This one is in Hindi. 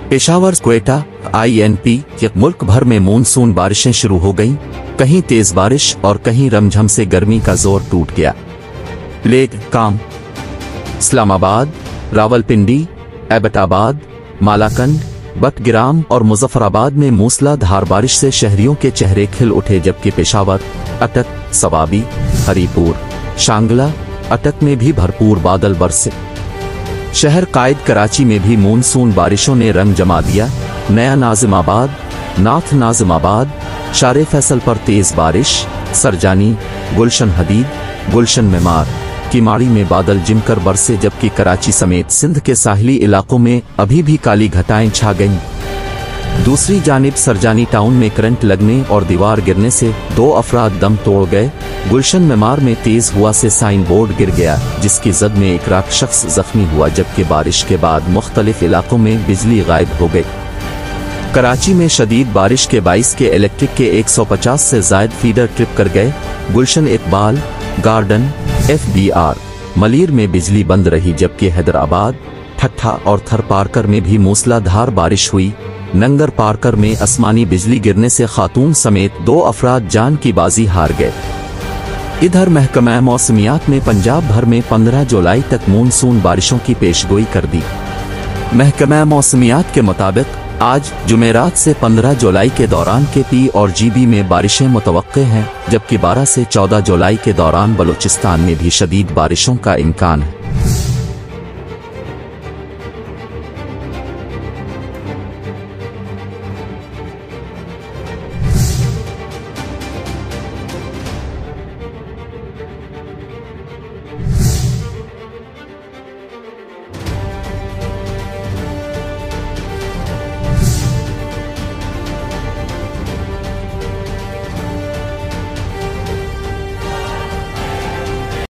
पेशावर, क्वेटा, INP के मुल्क भर में मानसून बारिशें शुरू हो गईं। कहीं तेज बारिश और कहीं रमझम से गर्मी का जोर टूट गया। लेग काम, इस्लामाबाद, रावलपिंडी, एबटाबाद, मालाकंड, बटग्राम और मुजफ्फराबाद में मूसलाधार बारिश से शहरियों के चेहरे खिल उठे, जबकि पेशावर, अटक, सवाबी, हरीपुर, शांगला, अटक में भी भरपूर बादल बरसे। शहर कायद कराची में भी मानसून बारिशों ने रंग जमा दिया। नया नाजिमाबाद, नाथ नाजिमाबाद, शारे फैसल पर तेज बारिश, सरजानी, गुलशन हदीद, गुलशन मेमार, किमाड़ी में बादल जिमकर बरसे, जबकि कराची समेत सिंध के साहिली इलाकों में अभी भी काली घटाएं छा गईं। दूसरी जानिब सरजानी टाउन में करंट लगने और दीवार गिरने से 2 अफराद दम तोड़ गए। गुलशन मेमार में तेज हुआ से साइन बोर्ड गिर गया, जिसकी जद में एक राख शख्स जख्मी हुआ, जबकि बारिश के बाद मुख्तलिफ इलाकों में बिजली गायब हो गई। कराची में शदीद बारिश के बाइस के इलेक्ट्रिक के 150 से जायद फीडर ट्रिप कर गए। गुलशन इकबाल, गार्डन, FBR, मलीर में बिजली बंद रही, जबकि हैदराबाद, ठट्ठा और थर पारकर में भी मूसलाधार बारिश हुई। नंगर पारकर में आसमानी बिजली गिरने से खातून समेत 2 अफराद जान की बाजी हार गए। इधर महकमा मौसमियात ने पंजाब भर में 15 जुलाई तक मानसून बारिशों की पेशगोई कर दी। महकमा मौसमियात के मुताबिक आज जुमेरात से 15 जुलाई के दौरान KP और GB में बारिशें मुतवक्के हैं, जबकि 12 से 14 जुलाई के दौरान बलूचिस्तान में भी शदीद बारिशों का इम्कान है।